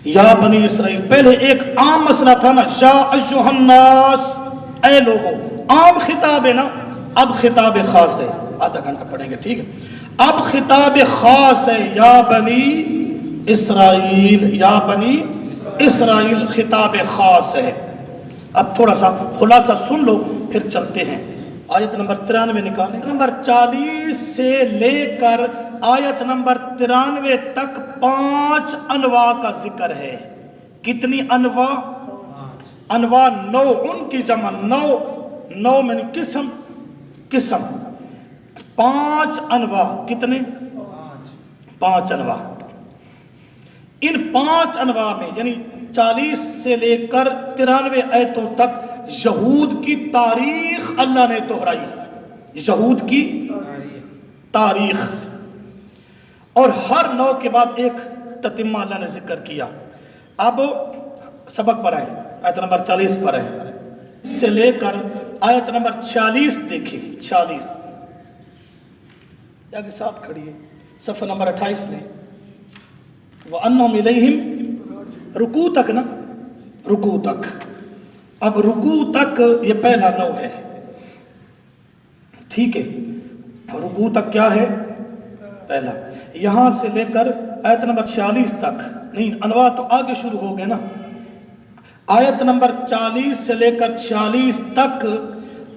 یا بنی اسرائیل، پہلے ایک عام مسئلہ تھا نا، یا ایھا الناس، اے لوگو، عام خطاب ہے نا، اب خطاب خاص ہے، آدھا گھنٹہ پڑھیں گے ٹھیک ہے، اب خطاب خاص ہے، یا بنی اسرائیل، یا بنی اسرائیل خطاب خاص ہے۔ اب تھوڑا سا خلاصہ سن لو پھر چلتے ہیں۔ آیت نمبر 93 نکالیں، نمبر 40 سے لے کر آیت نمبر 93 تک 5 انواع کا ذکر ہے۔ کتنی انواع؟ انواع، نوع، ان کی جمع، نوع میں قسم، 5 انواع، کتنے؟ 5 انواع۔ ان 5 انواع میں یعنی 40 سے لے کر 93 آیتوں تک یہود کی تاریخ اللہ نے دہرائی، یہود کی تاریخ، اور ہر نوع کے بعد ایک تتمہ اللہ نے ذکر کیا۔ اب سبق پر آئے، آیت نمبر 40 پر ہے، سے لے کر آیت نمبر 46 دیکھیں، 46 یا کے ساتھ کھڑی ہے صفحہ نمبر 28 میں، وَأَنَّهُمْ إِلَيْهِمْ، رکوع تک نا، رکوع تک۔ اب رکوع تک یہ پہلا نوع ہے، ٹھیک ہے، رکوع تک کیا ہے؟ پہلا۔ یہاں سے لے کر آیت نمبر 46 تک، نہیں انواع تو آگے شروع ہو گئے نا، آیت نمبر 40 سے لے کر 46 تک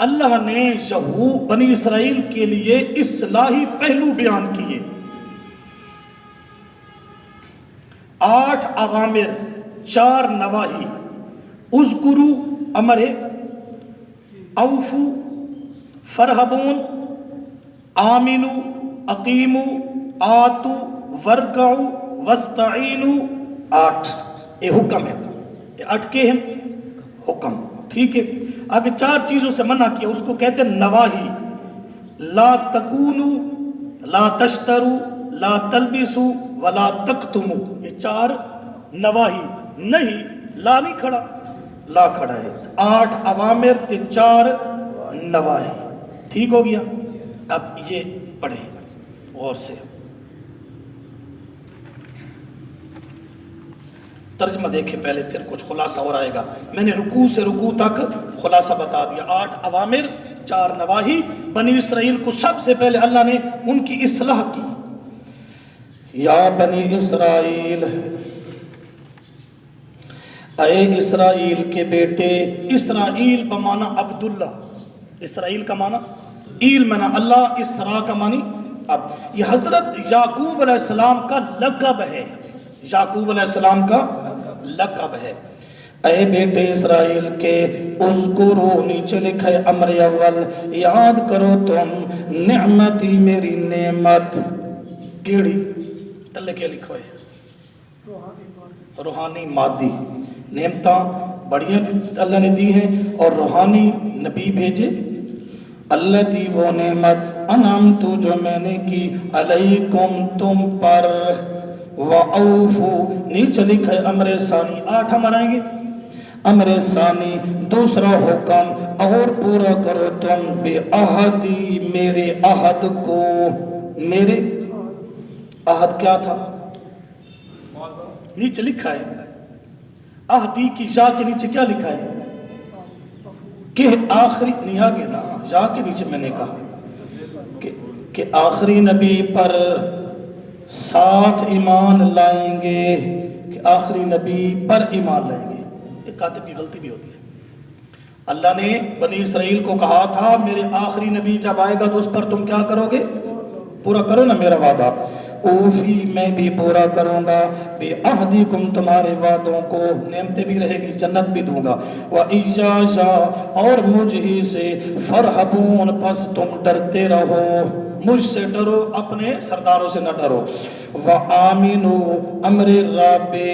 اللہ نے یہود بنی اسرائیل کے لیے اصلاحی پہلو بیان کیے، 8 اوامر، 4 نواہی، اذکروا امر ہے، اوفو، فرحبون، آمنو، اقیمو، آتو، ورکعو، وستعینو، 8 یہ حکم ہے، یہ 8 کے ہیں حکم، ٹھیک ہے۔ اب 4 چیزوں سے منع کیا، اس کو کہتے ہیں نواہی، لا تکونو، لا تشترو، لا تلبسو، ولا تکتمو، یہ 4 نواہی، نہیں لا نہیں کھڑا، لا کھڑا ہے، 8 اوامر تے 4 نواہی، ٹھیک ہو گیا۔ اب یہ پڑھیں غور سے، ترجمہ دیکھیں پہلے پھر کچھ خلاصہ اور آئے گا۔ میں نے رکوع سے رکوع تک خلاصہ بتا دیا، 8 اوامر 4 نواہی، بنی اسرائیل کو سب سے پہلے اللہ نے ان کی اصلاح کی۔ یا بنی اسرائیل، اے اسرائیل کے بیٹے، اسرائیل بمعنی عبداللہ، اسرائیل کا معنی ایل معنی اللہ، اسرا کا معنی اب، یہ حضرت یعقوب علیہ السلام کا لقب ہے، یعقوب علیہ السلام کا لقب ہے۔ اے بیٹے اسرائیل کے، اذکرو، نیچے لکھا ہے امر اول، یاد کرو تم نعمتی، میری نعمت، کیڑی تلے کیا لکھو ہے؟ روحانی مادی نعمتاں بڑیاں اللہ نے دی ہیں، اور روحانی نبی بھیجے۔ اللتی، وہ نعمت، انعمت، جو میں نے کی، علیکم، تم پر، وَأَوْفُوا، نیچے لکھا ہے امر ثانی، 8 ہم آئیں گے، امر ثانی، دوسرا حکم، اور پورا کرو تم، بے عہدی، میرے عہد کو، میرے عہد کیا تھا؟ نیچے لکھا ہے عہدی کی جا کے نیچے کیا لکھا ہے؟ کہ آخری، نہیں آگے نا، جا کے نیچے میں نے کہا کہ آخری نبی پر 7 ایمان لائیں گے، کہ آخری نبی پر ایمان لائیں گے۔ ایک کاتب کی غلطی بھی ہوتی ہے، اللہ نے بنی اسرائیل کو کہا تھا میرے آخری نبی جب آئے گا تو اس پر تم کیا کرو گے؟ پورا کرو نا میرا وعدہ۔ اوفی، میں بھی پورا کروں گا، بے عہدکم، تمہارے وعدوں کو، نعمتیں بھی رہے گی، جنت بھی دوں گا، وَإِيَّايَ، اور مجھ ہی سے، فَارْهَبُونَ، پس تم ڈرتے رہو، مجھ سے ڈرو، اپنے سرداروں سے نہ ڈرو۔ وَآمِنُوا، امر رابع،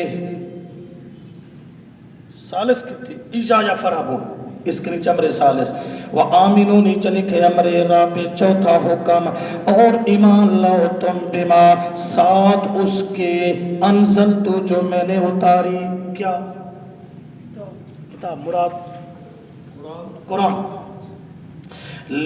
ثالث کتنی؟ ایجایا فَارْهَبُونَ، اس کے نیچے امر ثالث، وَآمِنُوا، نیچے لکھے امر رابع، چوتھا حکم، اور ایمان لاؤ تم، بما، ساتھ اس کے، انزلت، جو میں نے اتاری، کیا کتاب؟ مراد قرآن،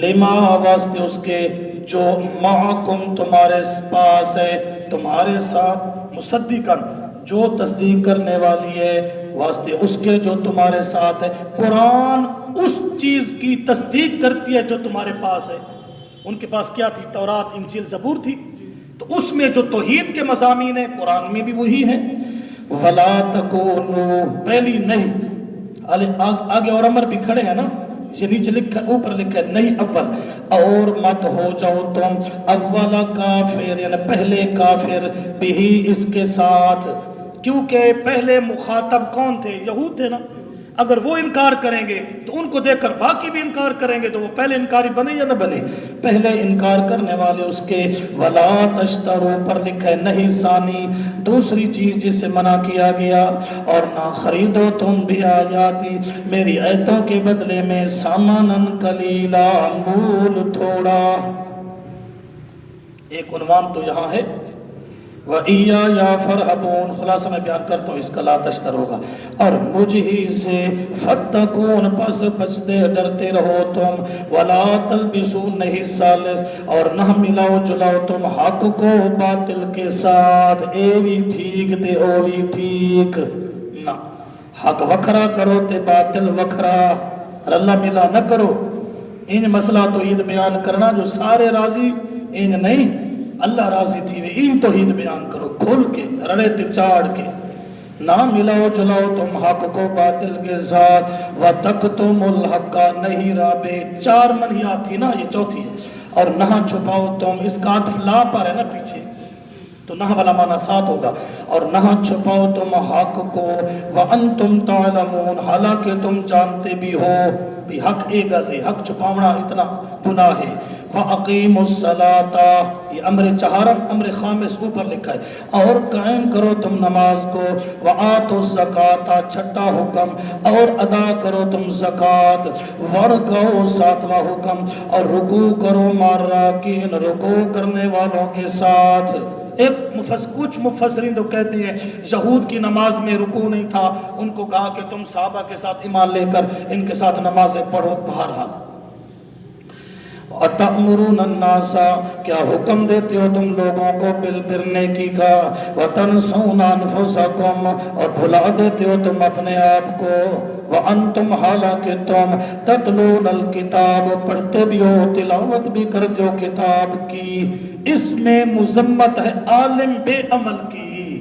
لما، واسطے اس کے، جو معکم، تمہارے پاس ہے، تمہارے ساتھ، مصدقاً، جو تصدیق کرنے والی ہے واسطے اس کے جو تمہارے ساتھ ہے. قرآن اس چیز کی تصدیق کرتی ہے جو تمہارے پاس ہے. ان کے پاس کیا تھی؟ تورات، انجیل، زبور تھی. تو اس میں جو توحید کے مضامین ہیں قرآن میں بھی وہی ہیں. ولا تکونوا، پہلی نہیں، آگے اور امر بھی کھڑے ہیں نا، یہ نیچے لکھا، اوپر لکھا ہے نہیں اول، اور مت ہو جاؤ تم اول کافر، یعنی پہلے کافر، بھی اس کے ساتھ. کیونکہ پہلے مخاطب کون تھے؟ یہود تھے نا. اگر وہ انکار کریں گے تو ان کو دیکھ کر باقی بھی انکار کریں گے، تو وہ پہلے انکاری بنے یا نہ بنے؟ پہلے انکار کرنے والے اس کے. ولا تشترو پر لکھا ہے نہیں ثانی، دوسری چیز جس سے منع کیا گیا، اور نہ خریدو تم بھی آیاتی، میری آیتوں کے بدلے میں سامانن قلیلا، مول تھوڑا. ایک عنوان تو یہاں ہے وَإِيَّايَ فَارْهَبُونَ، خلاصہ میں بیان کرتا ہوں اس کا لا تشتر ہوگا. اور مجھ ہی سے فَاتَّقُونَ، پس بچتے ڈرتے رہو تم. وَلَا تَلْبِسُوا، نہیں سالس اور نہ ملاؤ جلاؤ تم حق کو باطل کے ساتھ. اے بھی ٹھیک تے او بھی ٹھیک نہ، حق وکھرا کرو تے باطل وکھرا، اللہ ملا نہ کرو. ان مسئلہ توحید بیان کرنا جو سارے راضی ان نہیں، اللہ راضی تھی وے این توحید بیان کرو کھول کے، رڑے تے چاڑ کے. نہ ملاؤ جلاؤ تم حق کو باطل کے ساتھ. وَتَكْتُمُ الْحَقَّ، نہیں رابے. 4 منہیات تھی نا، یہ چوتھی ہے. اور نہ چھپاؤ تم، اس کا عطف لا پر ہے نا پیچھے، تو نہ والا معنی 7 ہوگا. اور نہ چھپاؤ تم حق کو. وَأَنْتُمْ تَعْلَمُونَ، حالانکہ تم جانتے بھی ہو بھی حق ایک گل ہے، حق چھپاونا اتنا گناہ ہے. وَأَقِيمُوا الصَّلَاةَ، یہ امر چہارم، امر خامس اوپر لکھا ہے. اور قائم کرو تم نماز کو. وَآتُوا الزَّكَاةَ، چھٹا حکم، اور ادا کرو تم زکوٰۃ. وَارْكَعُوا، 7واں حکم، اور رکوع کرو مع الراکعین، رکوع کرنے والوں کے ساتھ. کچھ مفسرین تو کہتے ہیں یہود کی نماز میں رکوع نہیں تھا، ان کو کہا کہ تم صحابہ کے ساتھ ایمان لے کر ان کے ساتھ نمازیں پڑھو. بہرحال وَتَأْمُرُونَ النَّاسَ، کیا حکم دیتے ہو تم لوگوں کو بالبر نیکی کا. وَتَنْسَوْنَ أَنفُسَكُمْ، اور بھلا دیتے ہو تم اپنے آپ کو. وَأَنْتُمْ، حالانکہ تم تَتْلُونَ الْكِتَابَ، پڑھتے بھی ہو، تلاوت بھی کرتے ہو کتاب کی. اس میں مذمت ہے عالم بے عمل کی.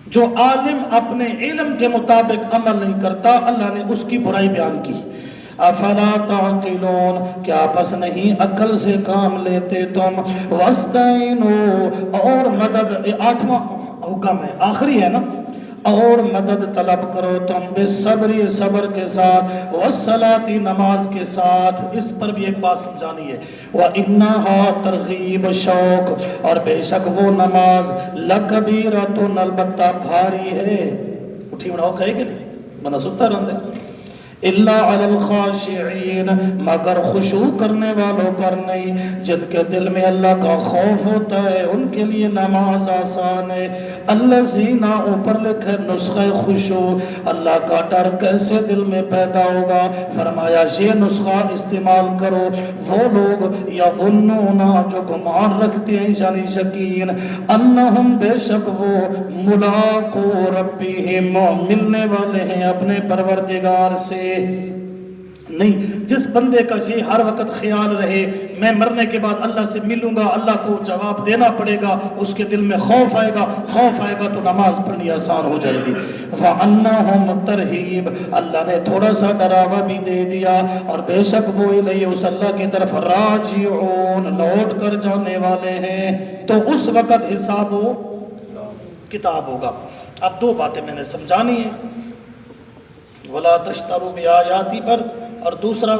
جو عالم اپنے علم کے مطابق عمل نہیں کرتا، اللہ نے اس کی برائی بیان کی. افلا تعقلون، کیا پس نہیں عقل سے کام لیتے تم. واستعینوا، اور مدد، 8واں حکم ہے، آخری ہے نا. اور مدد طلب کرو تم بالصبر، صبر کے ساتھ. والصلاۃ، نماز کے ساتھ. اس پر بھی ایک بات سمجھانی ہے. وَإِنَّهَا، ترغیب، شوق، اور بے شک وہ نماز لَكَبِيرَةٌ، البتہ بھاری ہے. اٹھی بڑھاؤ کہے کہ نہیں، بنا ستا رہندے. الا علی الخاشعین، مگر خشوع کرنے والوں پر نہیں، جن کے دل میں اللہ کا خوف ہوتا ہے ان کے لیے نماز آسان ہے. الذین، اوپر لکھے نسخہ خشوع، اللہ کا ڈر کیسے دل میں پیدا ہوگا. فرمایا یہ نسخہ استعمال کرو وہ لوگ یظنون، جو گمان رکھتے ہیں یعنی یقین، انہم، بے شک وہ، ملاقو ربہم، ملنے والے ہیں اپنے پروردگار سے. نہیں، جس بندے کا یہ ہر وقت خیال رہے میں مرنے کے بعد اللہ سے ملوں گا، اللہ کو جواب دینا پڑے گا، اس کے دل میں خوف آئے گا تو نماز پڑھنی آسان ہو جائے گی. وَأَنَّهُمْ، ترہیب، اللہ نے تھوڑا سا ڈراوا بھی دے دیا. اور بے شک وہ الیہ، اس اللہ کی طرف، راجعون، لوٹ کر جانے والے ہیں. تو اس وقت حساب و کتاب ہوگا. اب 2 باتیں میں نے سمجھانی ہیں، وَلَا تَشْتَرُوا بِآيَاتِي پر، اور دوسرا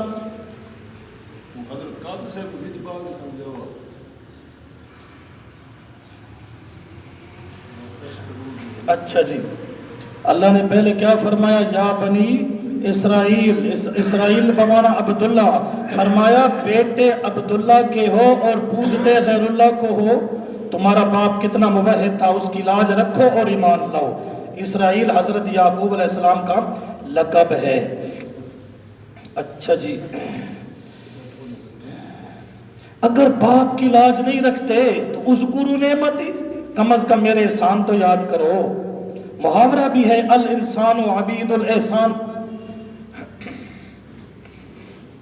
اچھا جی، اللہ نے پہلے کیا فرمایا؟ یا بنی اسرائیل، اسرائیل بمانا عبداللہ، فرمایا بیٹے عبداللہ کے ہو اور پوجتے غیر اللہ کو ہو. تمہارا باپ کتنا موحد تھا، اس کی لاج رکھو اور ایمان لاؤ. اسرائیل حضرت یعقوب علیہ السلام کا لقب ہے. اچھا جی، اگر باپ کی لاج نہیں رکھتے تو اذکروا نعمتی، کم از کم میرے احسان تو یاد کرو. محاورہ بھی ہے الانسان و عبید الاحسان.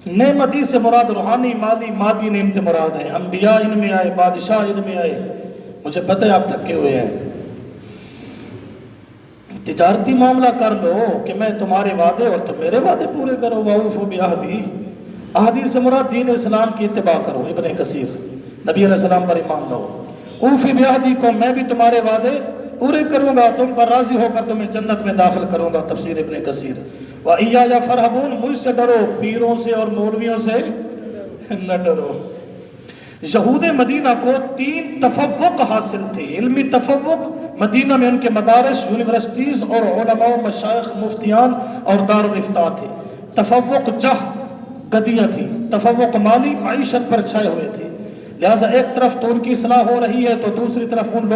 نعمتی سے مراد روحانی مالی مادی نعمت مراد ہیں. انبیاء ان میں آئے, بادشاہ ان میں آئے. مجھے پتہ ہے آپ تھکے ہوئے ہیں. تجارتی معاملہ کر لو کہ میں تمہارے وعدے اور تم میرے وعدے پورے کرو. وَأَوْفُوا بِعَهْدِي, عہدی سے مراد دین اسلام کی اتباع کرو. ابن کثیر, نبی علیہ السلام پر ایمان لاؤ. اوفی بعہدی کو, میں بھی تمہارے وعدے پورے کروں گا, تم پر راضی ہو کر تمہیں جنت میں داخل کروں گا. تفسیر ابن کثیر. وَإِيَّايَ فَارْهَبُونَ, مجھ سے ڈرو, پیروں سے اور مولویوں سے نہ ڈرو. یہود مدینہ کو 3 تفوق حاصل تھے. علمی تفوق, مدینہ میں ان کے مدارس, یونیورسٹیز اور علماء, مشائخ, مفتیان اور دارالافتاء تھے. تفوق جہ, گدیاں تھیں. تفوق مالی, معیشت پر چھائے ہوئے تھے. لہٰذا ایک طرف تو ان کی اصلاح ہو رہی ہے تو دوسری طرف ان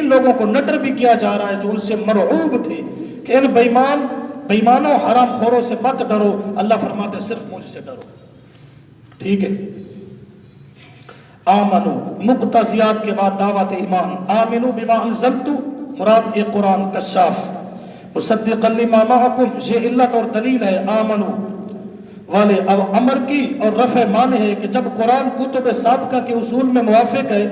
لوگوں کو نڈر بھی کیا جا رہا ہے جو ان سے مرعوب تھے کہ ان بےایمانوں حرام خوروں سے مت ڈرو. اللہ فرماتے صرف مجھ سے ڈرو. ٹھیک ہے. آمنو, مقتضیات کے بعد دعوت ایمان. آمنو بما انزلت, مراد یہ قرآن کشاف. مصدقا لما معکم, یہ علت اور دلیل ہے آمنو والے. اب امر کی اور رفع معنی ہے کہ جب قرآن کتب سابقہ کے اصول میں موافق ہے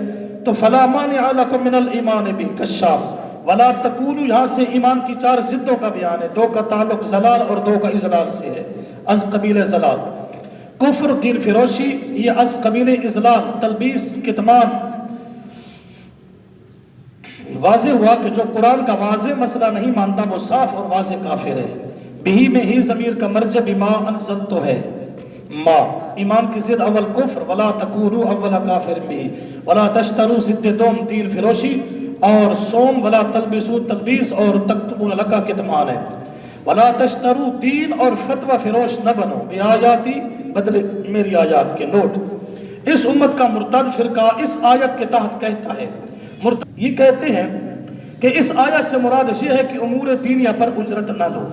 تو فلا مانع لکم من الایمان بھی کشاف. ولا تکونوا, یہاں سے ایمان کی 4 ضدوں کا بیان ہے. 2 کا تعلق زلال اور 2 کا اضلال سے ہے. از قبیل زلال. کفر, دین فروشی, یہ از قبیل اضلال, تلبیس, کتمان. واضح ہوا کہ جو قرآن کا واضح مسئلہ نہیں مانتا وہ صاف اور واضح کافر ہے. بہی میں ہی ضمیر کا مرجع بما انزل تو ہے. ما ایمان کی ضد اول کفر, ولا تکونوا اول کافر بہی. ولا تشتروا, ضد دوم دین فروشی اور سوم. ولا تلبسوا, تلبیس اور تکتمون لکا کتمان ہے. ولا تشتروا, دین اور فتوہ فروش نہ بنو. بیااتی, بدلے میری آیات کے. نوٹ, اس امت کا مرتد فرقہ اس آیت کے تحت کہتا ہے, یہ کہتے ہیں کہ اس آیت سے مراد یہ ہے کہ امور دینیہ پر اجرت نہ لو.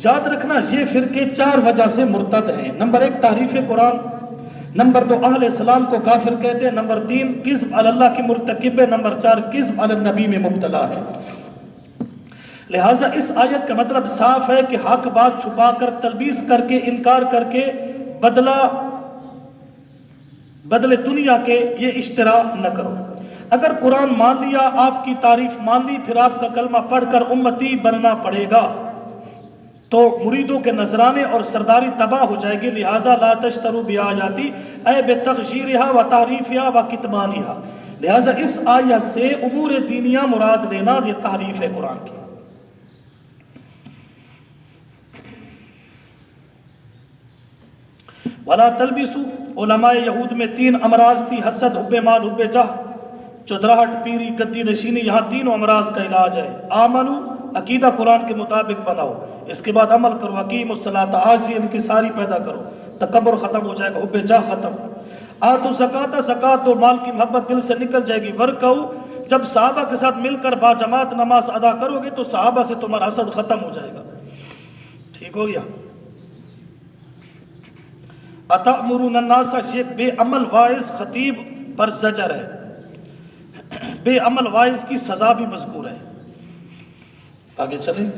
یاد رکھنا یہ فرقے 4 وجہ سے مرتد ہیں. نمبر 1 تحریف قرآن. نمبر 2 اہل اسلام کو کافر کہتے ہیں. نمبر 3 کذب علی اللہ کی مرتکب ہے. نمبر 4 کذب علی النبی میں مبتلا ہے. لہٰذا اس آیت کا مطلب صاف ہے کہ حق بات چھپا کر, تلبیس کر کے, انکار کر کے, بدلے دنیا کے یہ اشترا نہ کرو. اگر قرآن مان لیا, آپ کی تعریف مان لی, پھر آپ کا کلمہ پڑھ کر امتی بننا پڑے گا تو مریدوں کے نذرانے اور سرداری تباہ ہو جائے گی. لہٰذا لا تشتروا بآیاتی اے بتغییرہا و تحریفہا و کتمانہا. لہٰذا اس آیت سے امور دینیہ مراد لینا یہ تحریف ہے قرآن کی. ولا تلبسوا, علماء یہود میں 3 امراض تھی, حسد, حب مال, حب جاہ. چودراہٹ, پیری, گدی نشینی, یہاں 3 امراض کا علاج ہے. آمنو, عقیدہ قرآن کے مطابق بناؤ, اس کے بعد عمل کرو. حکیم الصلاۃ, عاجزی ان کی ساری پیدا کرو. تکبر ختم ہو جائے گا. حب جاہ ختم. آتو زکات, زکات تو مال کی محبت دل سے نکل جائے گی. ورکعو, جب صحابہ کے ساتھ مل کر با جماعت نماز ادا کرو گے تو صحابہ سے تمہارا حسد ختم ہو جائے گا. ٹھیک ہو گیا. اتأمرون الناس, یہ بے عمل واعظ خطیب پر زجر ہے. بے عمل واعظ کی سزا بھی مذکور ہے. آگے چلیں.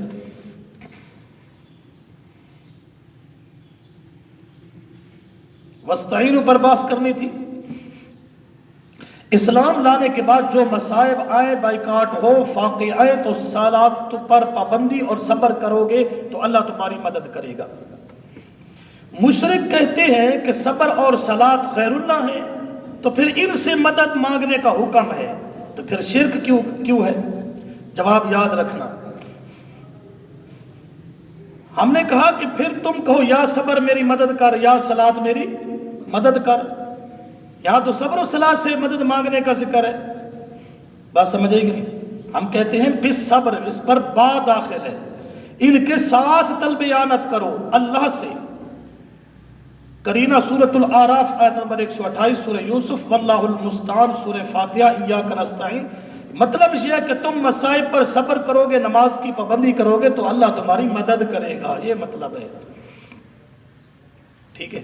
وستعینوا پر بحث کرنی تھی. اسلام لانے کے بعد جو مصائب آئے, بائیکاٹ ہو, فاقے آئے, تو صلات پر پابندی اور صبر کرو گے تو اللہ تمہاری مدد کرے گا. مشرک کہتے ہیں کہ صبر اور صلات غیر اللہ ہیں تو پھر ان سے مدد مانگنے کا حکم ہے, تو پھر شرک کیوں ہے؟ جواب یاد رکھنا. ہم نے کہا کہ پھر تم کہو یا صبر میری مدد کر, یا صلات میری مدد کر. یہاں تو صبر و صلات سے مدد مانگنے کا ذکر ہے. بات سمجھے گی نہیں؟ ہم کہتے ہیں بس صبر, اس پر با داخل ہے. ان کے ساتھ طلب اعانت کرو اللہ سے. کرینہ سورۃ الاعراف آیت نمبر 128, سورہ یوسف واللہ المستعان, سورہ فاتحہ ایاک نستعین. مطلب یہ ہے کہ تم مصائب پر صبر کرو گے, نماز کی پابندی کرو گے تو اللہ تمہاری مدد کرے گا. یہ مطلب ہے. ٹھیک ہے.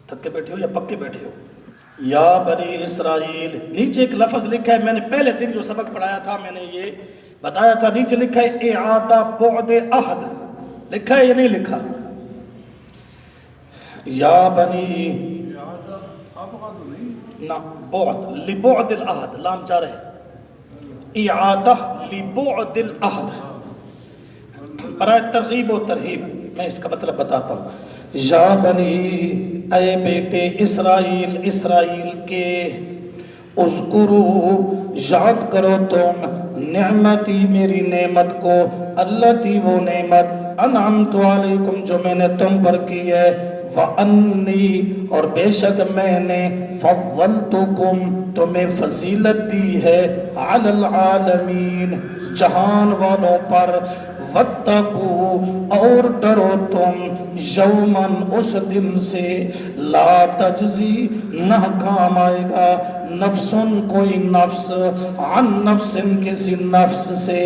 تھک کے بیٹھے ہو یا پک کے بیٹھے ہو؟ یا بنی اسرائیل، نیچے ایک لفظ لکھا ہے، میں نے پہلے دن جو سبق پڑھایا تھا میں نے یہ بتایا تھا، نیچے لکھا ہے اعادہ بعد عہد، لکھا ہے یا نہیں لکھا؟ یا بنی نہ بعد لبعد العہد، لام جار ہے، اعادہ لبعد العہد، برائے ترغیب و ترہیب میں اس کا مطلب بتاتا ہوں۔ یا بنی، اے بیٹے اسرائیل، اسرائیل کے، اذکروا، یاد کرو تم، نعمتی، میری نعمت کو، اللتی، وہ نعمت، انعمت علیکم، جو میں نے تم پر کی ہے، وَأَنِّي، اور بے شک میں نے، فَضَّلْتُكُمْ، تمہیں فضیلت دی ہے، عَلَى الْعَالَمِينَ، جہان والوں پر، وَاتَّقُوا، اور ڈرو تم، یوماً، اس دن سے، لا تجزی، نہ کام آئے گا، نفسن، کوئی نفس، عن نفس، کسی نفس سے،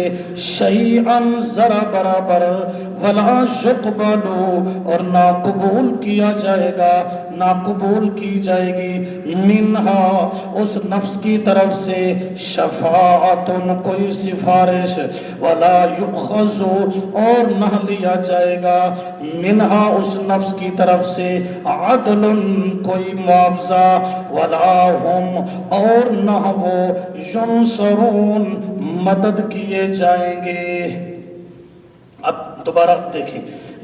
شیئاً، ذرا برابر، ولا یقبل، اور نہ قبول کیا جائے گا، نہ قبول کی جائے گی، منہا، اس نفس کی طرف سے، شفاعت، کوئی سفارش، ولا یؤخذ، اور نہ لیا جائے گا، منہا، اس نفس کی طرف سے، عدل، کوئی معاوضہ، ولا ہم، اور نہ وہ، ینصرون، مدد کیے جائیں گے۔ اب دوبارہ دیکھیں،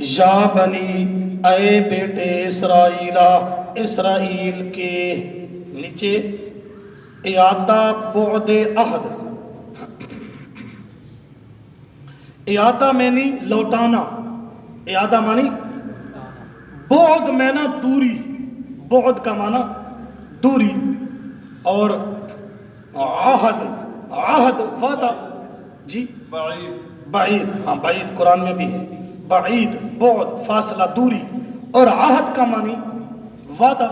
یا بنی، اے بیٹے اسرائیلہ، اسرائیل کے، نیچے اعادہ بعد عہد، اعادہ میں نہیں لوٹانا، اعادہ مانی بعد میں نا دوری، بعد کا معنی دوری، اور عہد، عہد وعدہ، جی بعید، ہاں بعید قرآن میں بھی ہے، بعید، بعد، فاصلہ، دوری، اور عہد کا معنی وعدہ۔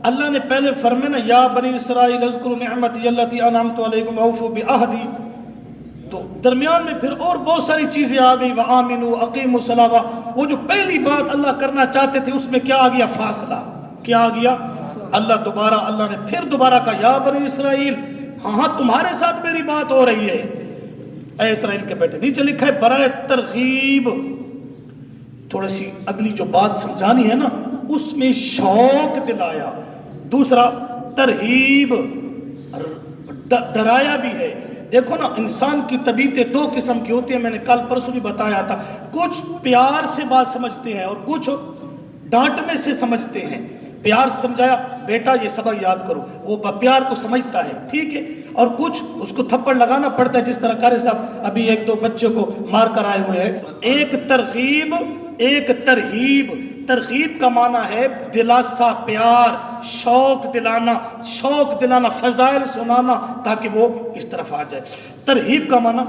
اللہ نے پہلے فرمایا نا، یا بنی اسرائیل اذکروا نعمتی التی انعمت علیکم واوفوا بعہدی، تو درمیان میں پھر اور بہت ساری چیزیں آ گئی، وآمنوا اقیموا الصلاۃ، وہ جو پہلی بات اللہ کرنا چاہتے تھے اس میں کیا آ گیا؟ فاصلہ، کیا آ گیا؟ اللہ نے پھر دوبارہ کہا، یا بنی اسرائیل، ہاں تمہارے ساتھ میری بات ہو رہی ہے، اے اسرائیل کے بیٹے۔ نیچے لکھا ہے برائے ترغیب، تھوڑی سی اگلی جو بات سمجھانی ہے نا اس میں شوق دلایا، دوسرا ترہیب، ڈرایا بھی ہے۔ دیکھو نا، انسان کی طبیعتیں دو قسم کی ہوتی ہیں، میں نے کل پرسوں بھی بتایا تھا، کچھ پیار سے بات سمجھتے ہیں اور کچھ ڈانٹنے سے سمجھتے ہیں۔ پیار سے سمجھایا، بیٹا یہ سبق یاد کرو، وہ پیار کو سمجھتا ہے، ٹھیک ہے، اور کچھ اس کو تھپڑ لگانا پڑتا ہے، جس طرح قاری صاحب ابھی ایک دو بچوں کو مار کر آئے ہوئے ہیں۔ ایک ترغیب، ایک ترہیب۔ ترغیب کا معنی ہے دلاسا، پیار، شوق دلانا، فضائل سنانا تاکہ وہ اس طرف آ جائے۔ ترہیب کا معنی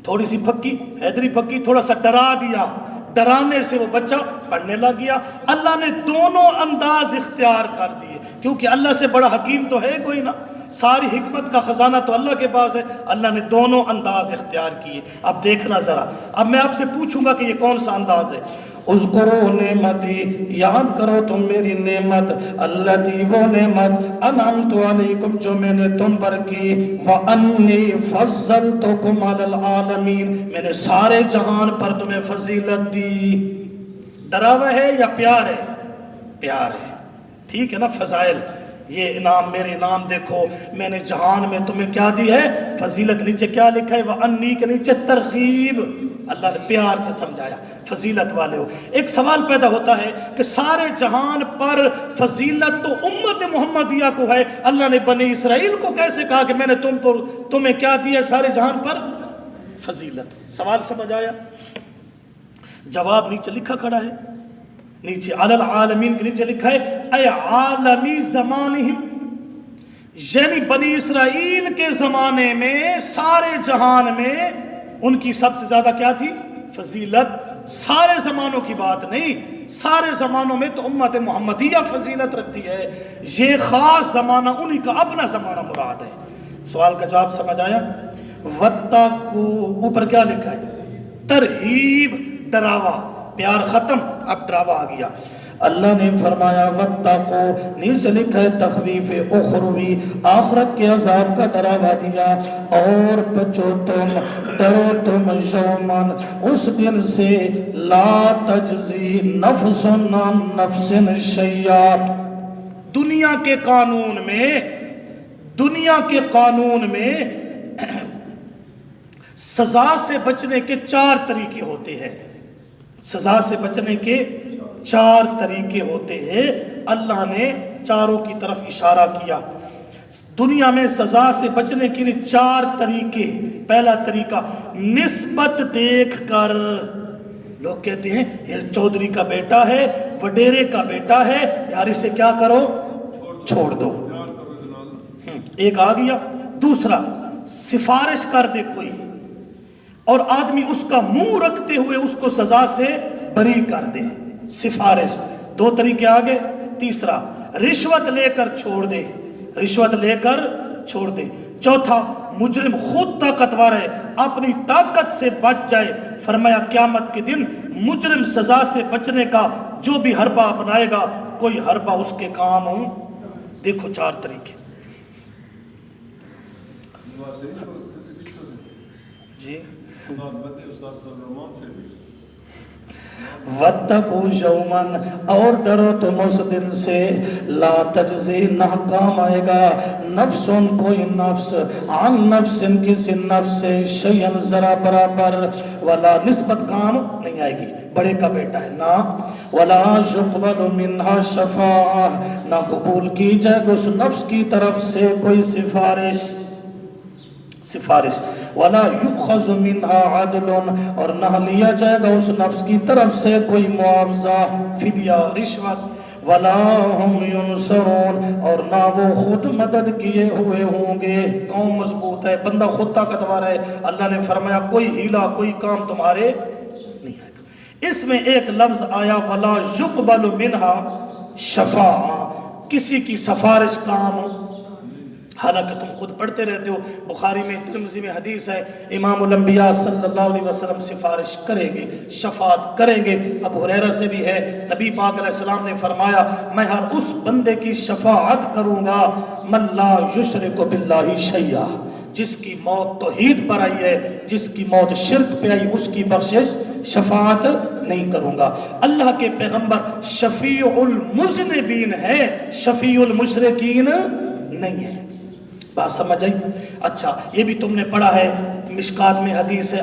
تھوڑی سی پھکی، حیدری پھکی، تھوڑا سا ڈرا دیا، ڈرانے سے وہ بچہ پڑھنے لگ گیا۔ اللہ نے دونوں انداز اختیار کر دیے، کیونکہ اللہ سے بڑا حکیم تو ہے کوئی نہ، ساری حکمت کا خزانہ تو اللہ کے پاس ہے۔ اللہ نے دونوں انداز اختیار کیے۔ اب دیکھنا ذرا، اب میں آپ سے پوچھوں گا کہ یہ کون سا انداز ہے۔ اذکروا نعمتی، یاد کرو تم میری نعمت، التی، وہ نعمت، انعمت علیکم، جو میں نے تم پر کی، وانی فضلتکم علی العالمین، میں نے سارے جہان پر تمہیں فضیلت دی۔ ڈراوا ہے یا پیار ہے؟ پیار ہے، ٹھیک ہے نا، فضائل، یہ انعام، میرے انعام دیکھو، میں نے جہان میں تمہیں کیا دی ہے؟ فضیلت۔ نیچے کیا لکھا ہے؟ وانی کے نیچے ترغیب، اللہ نے پیار سے سمجھایا، فضیلت والے ہو۔ ایک سوال پیدا ہوتا ہے کہ سارے جہان پر فضیلت تو امت محمدیہ کو ہے، اللہ نے بنی اسرائیل کو کیسے کہا کہ میں نے تمہیں کیا دیا ہے سارے جہان پر؟ فضیلت۔ سوال سمجھ آیا؟ جواب نیچے لکھا کھڑا ہے، نیچے علی العالمین کے نیچے لکھا ہے اے عالمی زمانہم، یعنی بنی اسرائیل کے زمانے میں، سارے جہان میں ان کی سب سے زیادہ کیا تھی؟ فضیلت۔ سارے زمانوں کی بات نہیں، سارے زمانوں میں تو امت محمدیہ فضیلت رکھتی ہے، یہ خاص زمانہ انہی کا اپنا زمانہ مراد ہے۔ سوال کا جواب سمجھ آیا؟ وَاتَّقُوا، اوپر کیا لکھا ہے؟ ترہیب، ڈراوا، پیار ختم، اب ڈراوا آ گیا۔ اللہ نے فرمایا واتقو، نیچے لکھا ہے تخویف اخروی، آخرت کے عذاب کا ڈراوا دیا، اور بچو تم، ڈرو تم یومن، اس دن سے لا تجزی نفس عن نفس شیئا۔ دنیا کے قانون میں سزا سے بچنے کے 4 طریقے ہوتے ہیں، سزا سے بچنے کے 4 طریقے ہوتے ہیں، اللہ نے چاروں کی طرف اشارہ کیا۔ دنیا میں سزا سے بچنے کے لیے 4 طریقے۔ پہلا طریقہ نسبت دیکھ کر، لوگ کہتے ہیں یہ چودھری کا بیٹا ہے، وڈیرے کا بیٹا ہے، یار اسے کیا کرو، چھوڑ دو، ایک آ گیا۔ دوسرا سفارش کر دے کوئی، اور آدمی اس کا منہ رکھتے ہوئے اس کو سزا سے بری کر دے، سفارش، 2 طریقے آگے۔ تیسرا رشوت لے کر چھوڑ دے، رشوت لے کر چھوڑ دے۔ چوتھا مجرم خود طاقتور ہے، اپنی طاقت سے بچ جائے، فرمایا قیامت کے دن مجرم سزا سے بچنے کا جو بھی حربہ اپنائے گا کوئی حربہ اس کے کام ہوں۔ دیکھو 4 طریقے جی۔ وَاتَّقُوا يَوْمًا، اور ڈرو تم اس دن سے، لا تجزی، نہ کام آئے گا، نفس، کوئی نفس، عن نفس، کسی نفس سے، شیئن، ذرا برابر، ولا، نسبت کام نہیں آئے گی، بڑے کا بیٹا ہے نا، ولا يقبل منها شفاعہ، نہ قبول کی جائے گا اس نفس کی طرف سے کوئی سفارش، ولا یؤخذ منها عدل، اور نہ لیا جائے گا اس نفس کی طرف سے کوئی معاوضہ، فدیہ، رشوت، ولا هم ينصرون، اور نہ وہ خود مدد کیے ہوئے ہوں گے۔ قوم مضبوط ہے، بندہ خود طاقتور ہے، اللہ نے فرمایا کوئی ہیلا، کوئی کام تمہارے نہیں آئے گا۔ اس میں ایک لفظ آیا ولا يقبل منها شفاعہ، کسی کی سفارش کام، حالانکہ تم خود پڑھتے رہتے ہو، بخاری میں، ترمذی میں حدیث ہے، امام الانبیاء صلی اللہ علیہ وسلم سفارش کریں گے، شفاعت کریں گے۔ ابو ہریرہ سے بھی ہے، نبی پاک علیہ السلام نے فرمایا میں ہر اس بندے کی شفاعت کروں گا من لا یشرک باللہ شیئا، جس کی موت توحید پر آئی ہے، جس کی موت شرک پہ آئی، اس کی بخشش شفاعت نہیں کروں گا۔ اللہ کے پیغمبر شفیع المذنبین ہے، شفیع المشرکین نہیں ہے۔ بات سمجھ آئی؟ اچھا، یہ بھی تم نے پڑھا ہے، مشکات میں حدیث ہے،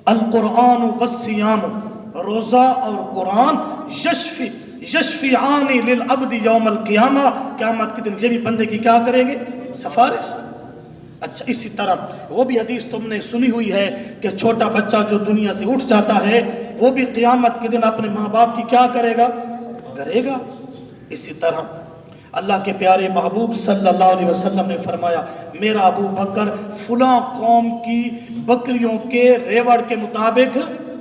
القرآن والصیام، روزہ اور قرآن یشفعان للعبد یوم القیامہ، قیامت کے دن یہ بھی بندے کی کیا کریں گے؟ سفارش۔ اچھا، اسی طرح وہ بھی حدیث تم نے سنی ہوئی ہے کہ چھوٹا بچہ جو دنیا سے اٹھ جاتا ہے وہ بھی قیامت کے دن اپنے ماں باپ کی کیا کرے گا؟ کرے گا۔ اسی طرح اللہ کے پیارے محبوب صلی اللہ علیہ وسلم نے فرمایا میرا ابو بکر فلاں قوم کی بکریوں کے ریوڑ کے مطابق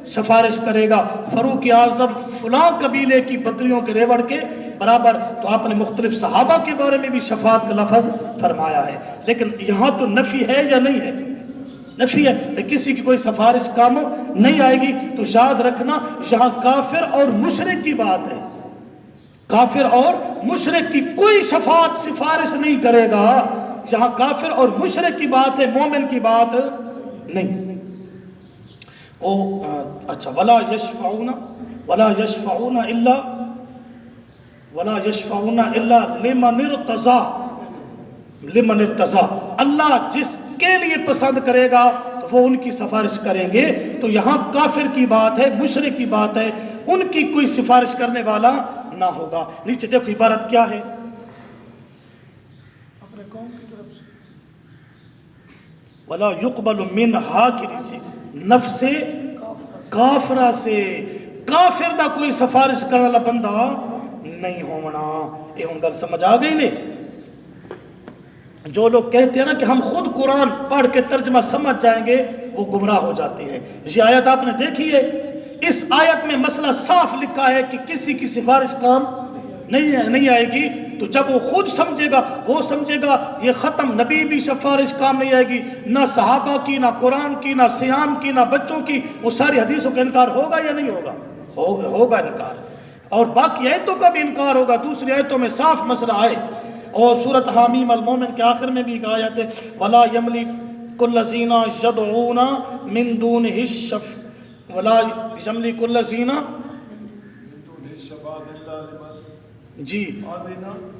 سفارش کرے گا، فاروق اعظم فلاں قبیلے کی بکریوں کے ریوڑ کے برابر۔ تو آپ نے مختلف صحابہ کے بارے میں بھی شفاعت کا لفظ فرمایا ہے، لیکن یہاں تو نفی ہے یا نہیں ہے؟ نفی ہے، کہ کسی کی کوئی سفارش کام نہیں آئے گی۔ تو یاد رکھنا یہاں کافر اور مشرک کی بات ہے، کافر اور مشرک کی کوئی شفاعت سفارش نہیں کرے گا، یہاں کافر اور مشرک کی بات ہے، مومن کی بات نہیں۔ اچھا، ولا یشفعون الا لمن ارتضى، اللہ جس کے لیے پسند کرے گا تو وہ ان کی سفارش کریں گے۔ تو یہاں کافر کی بات ہے، مشرک کی بات ہے، ان کی کوئی سفارش کرنے والا نہ ہوگا۔ نیچے دیکھو عبارت کیا ہے، اپنے قوم کی طرف سے ولا يقبل منها کے نیچے نفس کافرہ سے، کافر دا کوئی سفارش کرنے والا بندہ نہیں ہونا۔ یہ ہم گل سمجھ آ گئی نہیں؟ جو لوگ کہتے ہیں نا کہ ہم خود قرآن پڑھ کے ترجمہ سمجھ جائیں گے، وہ گمراہ ہو جاتے ہیں۔ یہ آیت آپ نے دیکھی ہے، اس آیت میں مسئلہ صاف لکھا ہے کہ کسی کی سفارش کام نہیں آئے گی۔ تو جب وہ خود سمجھے گا، وہ سمجھے گا یہ ختم، نبی بھی سفارش کام نہیں آئے گی، نہ صحابہ کی، نہ قرآن کی، نہ سیام کی، نہ بچوں کی، وہ ساری حدیثوں کا انکار ہوگا یا نہیں ہوگا؟ ہوگا انکار، اور باقی آیتوں کا بھی انکار ہوگا۔ دوسری آیتوں میں صاف مسئلہ آئے، اور سورۃ حامیم المومن کے آخر میں بھی ایک آیت ہے وَلَا يَمْلِكُ الَّذِينَ يَدْعُونَ مِن دُونِهِ الشَّفَاعَةَ وَلَا يَمْلِكُ الَّذِينَ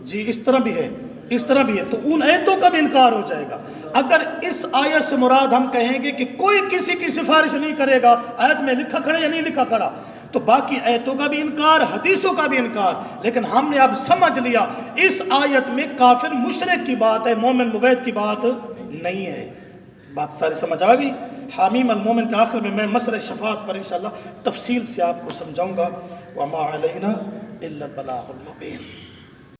جی اس طرح بھی ہے، اس طرح بھی ہے، تو ان آیتوں کا بھی انکار ہو جائے گا۔ اگر اس آیت سے مراد ہم کہیں گے کہ کوئی کسی کی سفارش نہیں کرے گا، آیت میں لکھا کھڑا یا نہیں لکھا کھڑا، تو باقی آیتوں کا بھی انکار، حدیثوں کا بھی انکار۔ لیکن ہم نے اب سمجھ لیا اس آیت میں کافر مشرک کی بات ہے، مومن موحد کی بات نہیں ہے۔ بات ساری سمجھ آ گئی؟ حامیم المومن کے آخر میں مسئلہ شفاعت پر انشاءاللہ تفصیل سے آپ کو سمجھاؤں گا۔ وما علینا الا البلاغ المبین۔